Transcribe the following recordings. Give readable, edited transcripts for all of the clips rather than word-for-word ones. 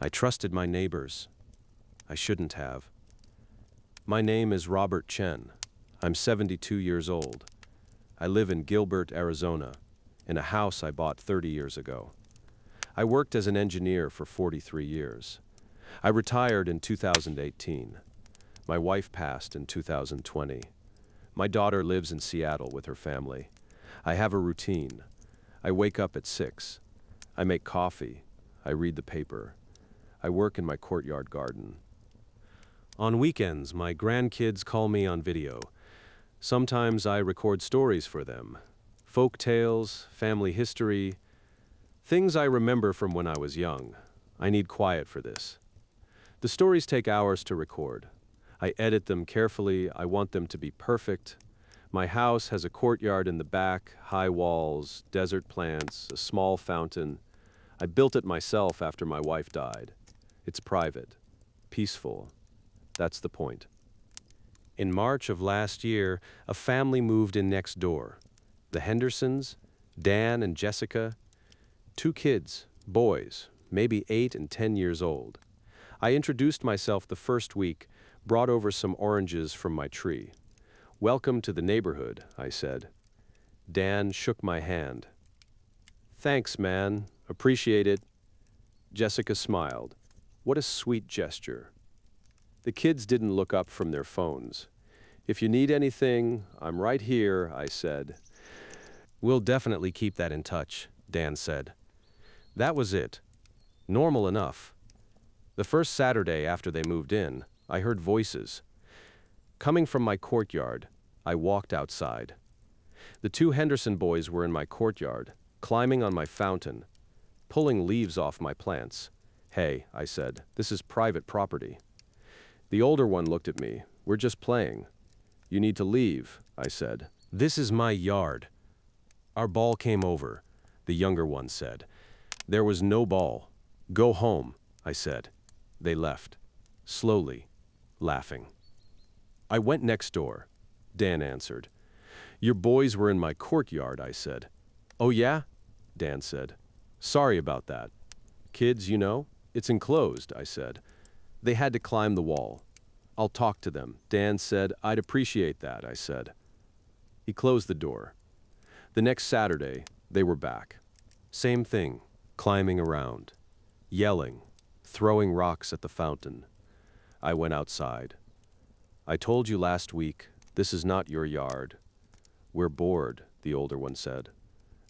I trusted my neighbors. I shouldn't have. My name is Robert Chen. I'm 72 years old. I live in Gilbert, Arizona, in a house I bought 30 years ago. I worked as an engineer for 43 years. I retired in 2018. My wife passed in 2020. My daughter lives in Seattle with her family. I have a routine. I wake up at 6. I make coffee. I read the paper. I work in my courtyard garden. On weekends, my grandkids call me on video. Sometimes I record stories for them. Folk tales, family history, things I remember from when I was young. I need quiet for this. The stories take hours to record. I edit them carefully. I want them to be perfect. My house has a courtyard in the back, high walls, desert plants, a small fountain. I built it myself after my wife died. It's private, peaceful. That's the point. In March of last year, a family moved in next door. The Hendersons, Dan and Jessica, 2 kids, boys, maybe 8 and 10 years old. I introduced myself the first week, brought over some oranges from my tree. "Welcome to the neighborhood," I said. Dan shook my hand. "Thanks, man. Appreciate it." Jessica smiled. What a sweet gesture. The kids didn't look up from their phones. "If you need anything, I'm right here," I said. "We'll definitely keep that in touch," Dan said. That was it. Normal enough. The first Saturday after they moved in, I heard voices. Coming from my courtyard, I walked outside. The 2 Henderson boys were in my courtyard, climbing on my fountain, pulling leaves off my plants. "Hey," I said, "this is private property." The older one looked at me. "We're just playing." "You need to leave," I said. "This is my yard." "Our ball came over," the younger one said. "There was no ball." "Go home," I said. They left, slowly, laughing. I went next door. Dan answered. "Your boys were in my courtyard," I said. "Oh yeah?" Dan said. "Sorry about that." "Kids, you know, it's enclosed," I said. "They had to climb the wall." "I'll talk to them," Dan said. "I'd appreciate that," I said. He closed the door. The next Saturday, they were back. Same thing, climbing around, yelling, throwing rocks at the fountain. I went outside. "I told you last week, this is not your yard." "We're bored," the older one said.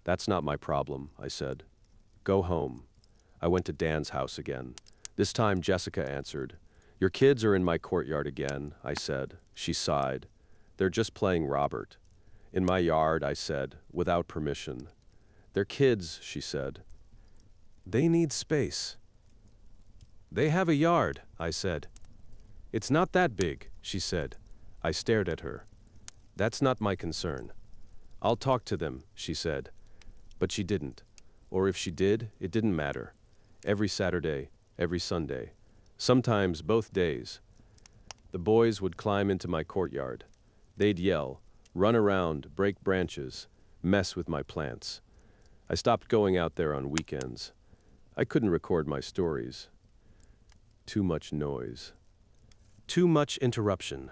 "That's not my problem," I said. "Go home." I went to Dan's house again. This time Jessica answered. "Your kids are in my courtyard again," I said. She sighed. "They're just playing Robert." "In my yard," I said, without permission. "They're kids," she said. "They need space." "They have a yard," I said. "It's not that big," she said. I stared at her. "That's not my concern." "I'll talk to them," she said. But she didn't. Or if she did, it didn't matter. Every Saturday, every Sunday, sometimes both days. The boys would climb into my courtyard. They'd yell, run around, break branches, mess with my plants. I stopped going out there on weekends. I couldn't record my stories. Too much noise. Too much interruption.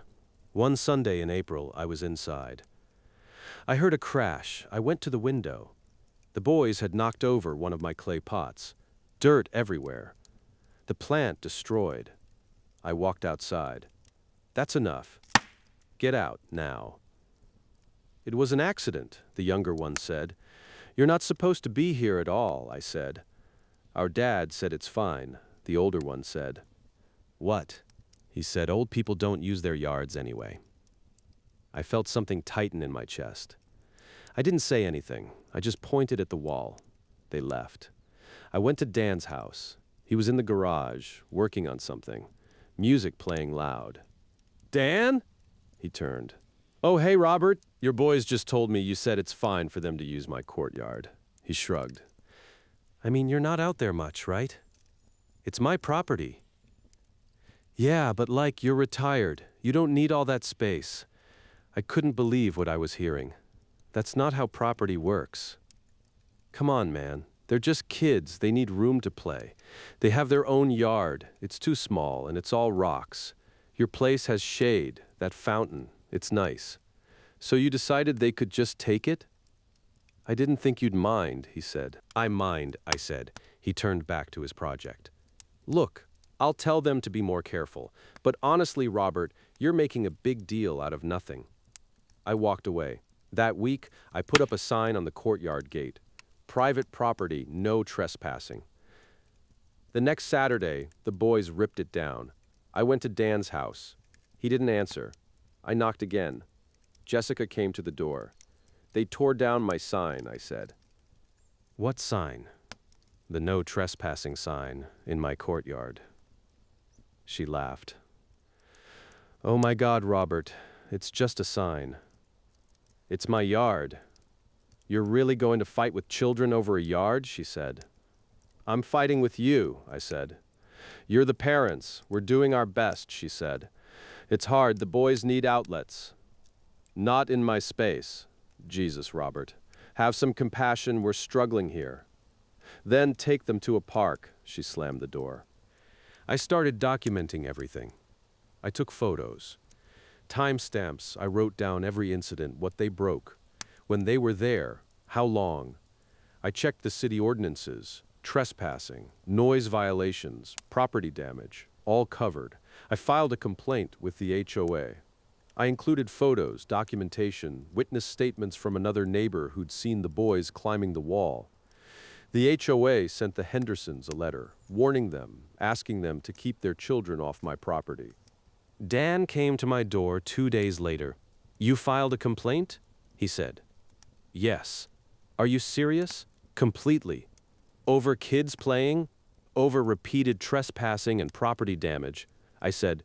One Sunday in April, I was inside. I heard a crash. I went to the window. The boys had knocked over one of my clay pots. Dirt everywhere. The plant destroyed. I walked outside. "That's enough. Get out now." "It was an accident," the younger one said. "You're not supposed to be here at all," I said. "Our dad said it's fine," the older one said. "What?" He said, "Old people don't use their yards anyway." I felt something tighten in my chest. I didn't say anything. I just pointed at the wall. They left. I went to Dan's house. He was in the garage, working on something. Music playing loud. "Dan?" He turned. "Oh, hey, Robert. Your boys just told me you said it's fine for them to use my courtyard." He shrugged. "I mean, you're not out there much, right? It's my property." "Yeah, but like, you're retired. You don't need all that space." I couldn't believe what I was hearing. That's not how property works. "Come on, man. They're just kids, they need room to play. They have their own yard, it's too small and it's all rocks. Your place has shade, that fountain, it's nice. So you decided they could just take it? I didn't think you'd mind, he said. I mind, I said. He turned back to his project. Look, I'll tell them to be more careful, but honestly, Robert, you're making a big deal out of nothing. I walked away. That week, I put up a sign on the courtyard gate. Private property, no trespassing. The next Saturday, the boys ripped it down. I went to Dan's house. He didn't answer. I knocked again. Jessica came to the door. They tore down my sign, I said. What sign? The no trespassing sign in my courtyard. She laughed. Oh my God, Robert, it's just a sign. It's my yard. You're really going to fight with children over a yard, she said. I'm fighting with you, I said. You're the parents. We're doing our best, she said. It's hard. The boys need outlets. Not in my space. Jesus, Robert. Have some compassion. We're struggling here. Then take them to a park, she slammed the door. I started documenting everything. I took photos. Timestamps, I wrote down every incident, what they broke, when they were there, how long. I checked the city ordinances, trespassing, noise violations, property damage, all covered. I filed a complaint with the HOA. I included photos, documentation, witness statements from another neighbor who'd seen the boys climbing the wall. The HOA sent the Hendersons a letter, warning them, asking them to keep their children off my property. Dan came to my door 2 days later. You filed a complaint? He said. Yes. Are you serious? Completely. Over kids playing? Over repeated trespassing and property damage? I said.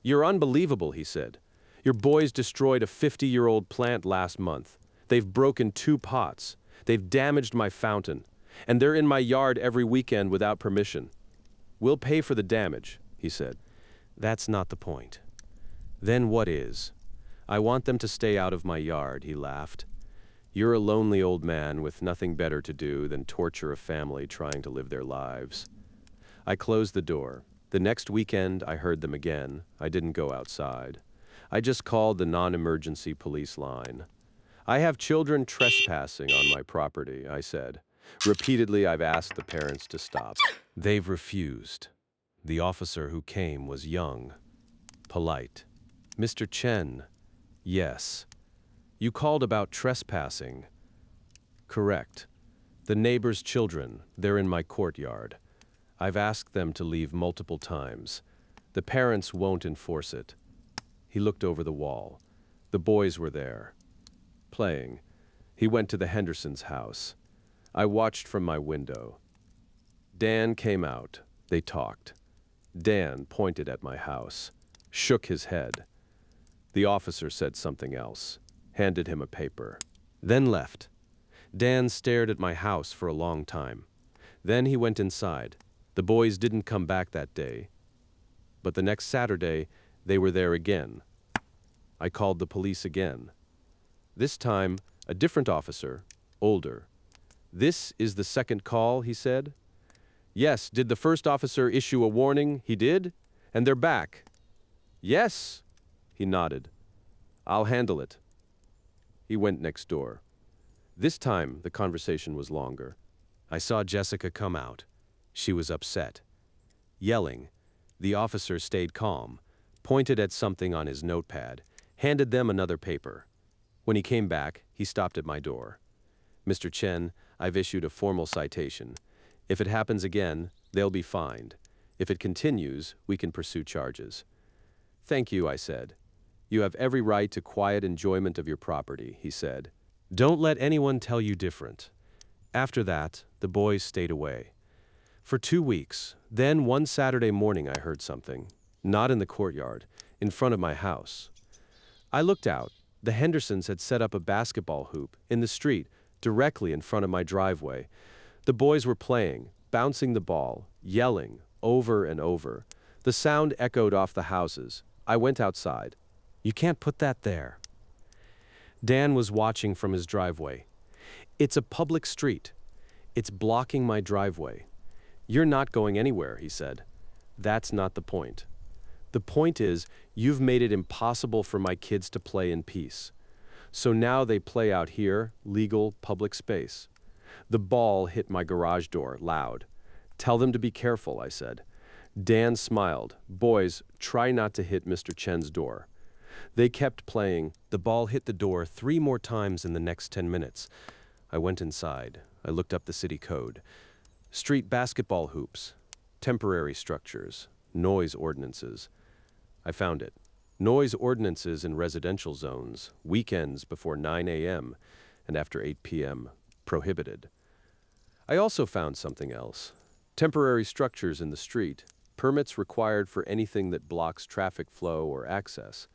You're unbelievable, he said. Your boys destroyed a 50-year-old plant last month. They've broken 2 pots. They've damaged my fountain. And they're in my yard every weekend without permission. We'll pay for the damage, he said. That's not the point. Then what is? I want them to stay out of my yard, he laughed. You're a lonely old man with nothing better to do than torture a family trying to live their lives. I closed the door. The next weekend, I heard them again. I didn't go outside. I just called the non-emergency police line. I have children trespassing on my property, I said. Repeatedly, I've asked the parents to stop. They've refused. The officer who came was young, polite. Mr. Chen, yes. You called about trespassing. Correct. The neighbor's children, they're in my courtyard. I've asked them to leave multiple times. The parents won't enforce it. He looked over the wall. The boys were there, playing. He went to the Hendersons' house. I watched from my window. Dan came out. They talked. Dan pointed at my house, shook his head. The officer said something else, handed him a paper, then left. Dan stared at my house for a long time. Then he went inside. The boys didn't come back that day. But the next Saturday, they were there again. I called the police again. This time, a different officer, older. This is the second call, he said. Yes, did the first officer issue a warning? He did? And they're back. Yes, he nodded. I'll handle it. He went next door. This time, the conversation was longer. I saw Jessica come out. She was upset. Yelling. The officer stayed calm, pointed at something on his notepad, handed them another paper. When he came back, he stopped at my door. Mr. Chen, I've issued a formal citation. If it happens again, they'll be fined. If it continues, we can pursue charges. Thank you, I said. You have every right to quiet enjoyment of your property, he said. Don't let anyone tell you different. After that, the boys stayed away. For 2 weeks, then one Saturday morning I heard something, not in the courtyard, in front of my house. I looked out. The Hendersons had set up a basketball hoop in the street, directly in front of my driveway. The boys were playing, bouncing the ball, yelling, over and over. The sound echoed off the houses. I went outside. You can't put that there. Dan was watching from his driveway. It's a public street. It's blocking my driveway. You're not going anywhere, he said. That's not the point. The point is, you've made it impossible for my kids to play in peace. So now they play out here, legal, public space. The ball hit my garage door, loud. Tell them to be careful, I said. Dan smiled. Boys, try not to hit Mr. Chen's door. They kept playing. The ball hit the door 3 more times in the next 10 minutes. I went inside. I looked up the city code. Street basketball hoops, temporary structures, noise ordinances. I found it. Noise ordinances in residential zones, weekends before 9 a.m. and after 8 p.m., prohibited. I also found something else. Temporary structures in the street, permits required for anything that blocks traffic flow or access.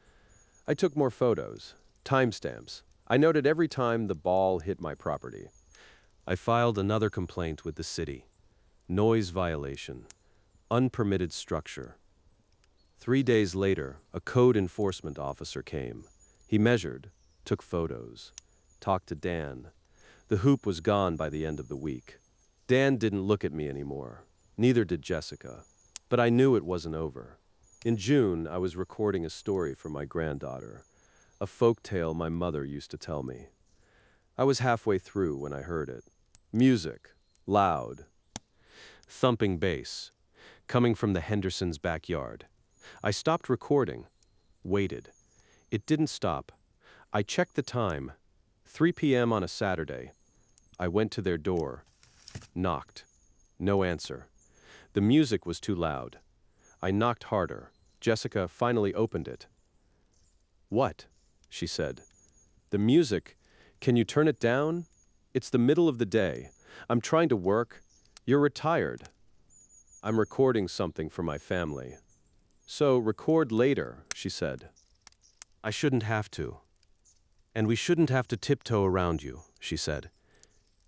I took more photos, timestamps. I noted every time the ball hit my property. I filed another complaint with the city. Noise violation, unpermitted structure. 3 days later, a code enforcement officer came. He measured, took photos, talked to Dan. The hoop was gone by the end of the week. Dan didn't look at me anymore. Neither did Jessica. But I knew it wasn't over. In June, I was recording a story for my granddaughter, a folk tale my mother used to tell me. I was halfway through when I heard it. Music, loud, thumping bass, coming from the Hendersons' backyard. I stopped recording, waited. It didn't stop. I checked the time, 3 p.m. on a Saturday. I went to their door, knocked. No answer. The music was too loud. I knocked harder. Jessica finally opened it. "What?" she said. "The music. Can you turn it down? It's the middle of the day. I'm trying to work. You're retired." "I'm recording something for my family." "So record later," she said. "I shouldn't have to. And we shouldn't have to tiptoe around you," she said.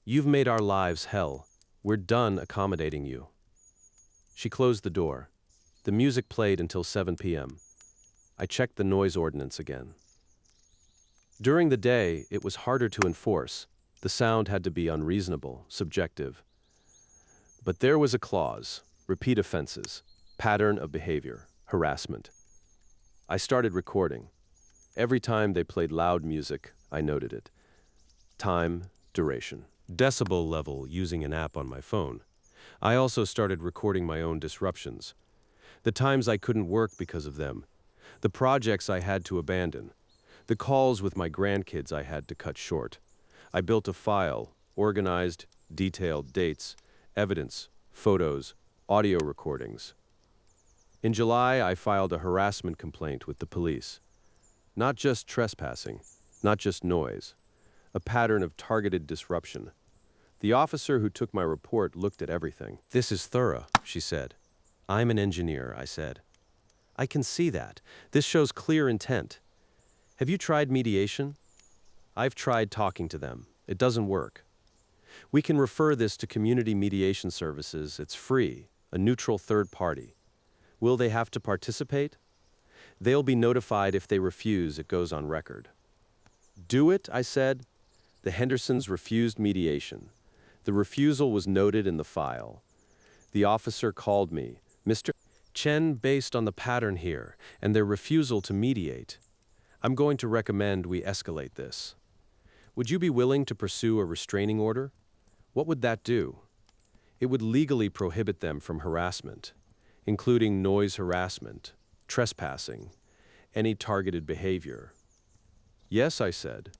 "You've made our lives hell. We're done accommodating you." She closed the door. The music played until 7 p.m. I checked the noise ordinance again. During the day, it was harder to enforce. The sound had to be unreasonable, subjective. But there was a clause, repeat offenses, pattern of behavior, harassment. I started recording. Every time they played loud music, I noted it. Time, duration, decibel level using an app on my phone. I also started recording my own disruptions. The times I couldn't work because of them. The projects I had to abandon. The calls with my grandkids I had to cut short. I built a file, organized, detailed dates, evidence, photos, audio recordings. In July, I filed a harassment complaint with the police. Not just trespassing, not just noise. A pattern of targeted disruption. The officer who took my report looked at everything. "This is thorough," she said. "I'm an engineer," I said. "I can see that. This shows clear intent. Have you tried mediation?" "I've tried talking to them. It doesn't work." "We can refer this to community mediation services. It's free, a neutral third party." "Will they have to participate?" "They'll be notified if they refuse. It goes on record." "Do it," I said. The Hendersons refused mediation. The refusal was noted in the file. The officer called me. "Mr. Chen, based on the pattern here and their refusal to mediate, I'm going to recommend we escalate this. Would you be willing to pursue a restraining order?" "What would that do?" "It would legally prohibit them from harassment, including noise harassment, trespassing, any targeted behavior." "Yes," I said.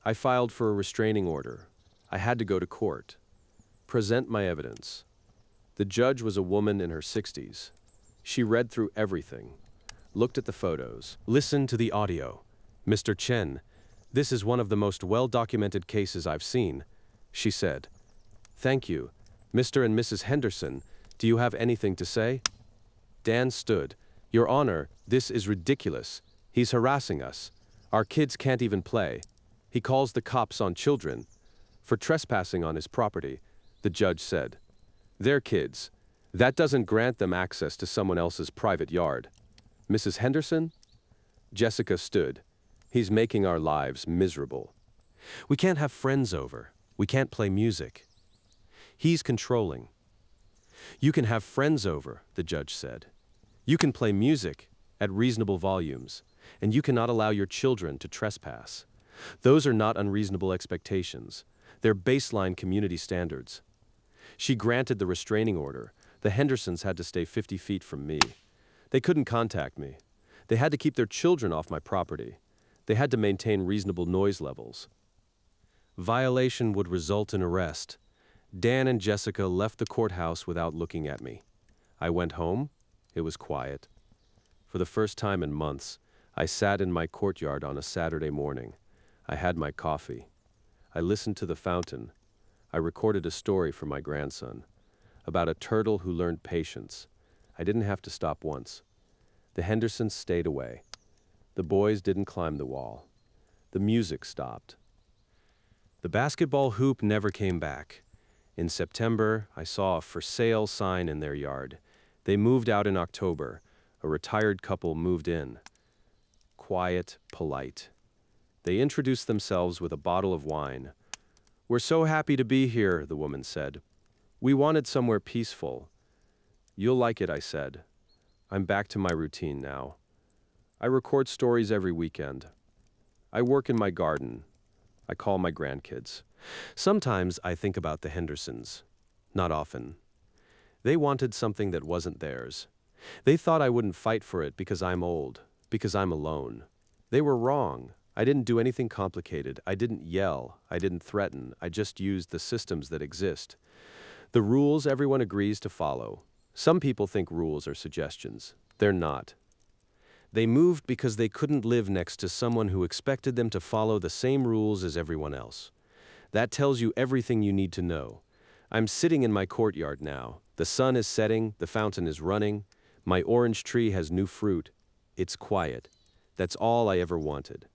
I filed for a restraining order. I had to go to court. Present my evidence. The judge was a woman in her 60s. She read through everything, looked at the photos, listened to the audio. "Mr. Chen, this is one of the most well-documented cases I've seen," she said. "Thank you. Mr. and Mrs. Henderson, do you have anything to say?" Dan stood. "Your Honor, this is ridiculous. He's harassing us. Our kids can't even play. He calls the cops on children for trespassing on his property," the judge said. "They're kids. That doesn't grant them access to someone else's private yard." "Mrs. Henderson?" Jessica stood. "He's making our lives miserable. We can't have friends over. We can't play music. He's controlling. You can have friends over, the judge said. You can play music at reasonable volumes, and you cannot allow your children to trespass. Those are not unreasonable expectations. They're baseline community standards. She granted the restraining order. The Hendersons had to stay 50 feet from me. They couldn't contact me. They had to keep their children off my property. They had to maintain reasonable noise levels. Violation would result in arrest. Dan and Jessica left the courthouse without looking at me. I went home. It was quiet. For the first time in months, I sat in my courtyard on a Saturday morning. I had my coffee. I listened to the fountain. I recorded a story for my grandson about a turtle who learned patience. I didn't have to stop once. The Hendersons stayed away. The boys didn't climb the wall. The music stopped. The basketball hoop never came back. In September, I saw a for sale sign in their yard. They moved out in October. A retired couple moved in. Quiet, polite. They introduced themselves with a bottle of wine. "We're so happy to be here," the woman said. "We wanted somewhere peaceful." "You'll like it," I said. "I'm back to my routine now. I record stories every weekend. I work in my garden. I call my grandkids. Sometimes I think about the Hendersons. Not often. They wanted something that wasn't theirs. They thought I wouldn't fight for it because I'm old, because I'm alone. They were wrong. I didn't do anything complicated. I didn't yell. I didn't threaten. I just used the systems that exist. The rules everyone agrees to follow. Some people think rules are suggestions. They're not. They moved because they couldn't live next to someone who expected them to follow the same rules as everyone else. That tells you everything you need to know. I'm sitting in my courtyard now. The sun is setting. The fountain is running. My orange tree has new fruit. It's quiet. That's all I ever wanted.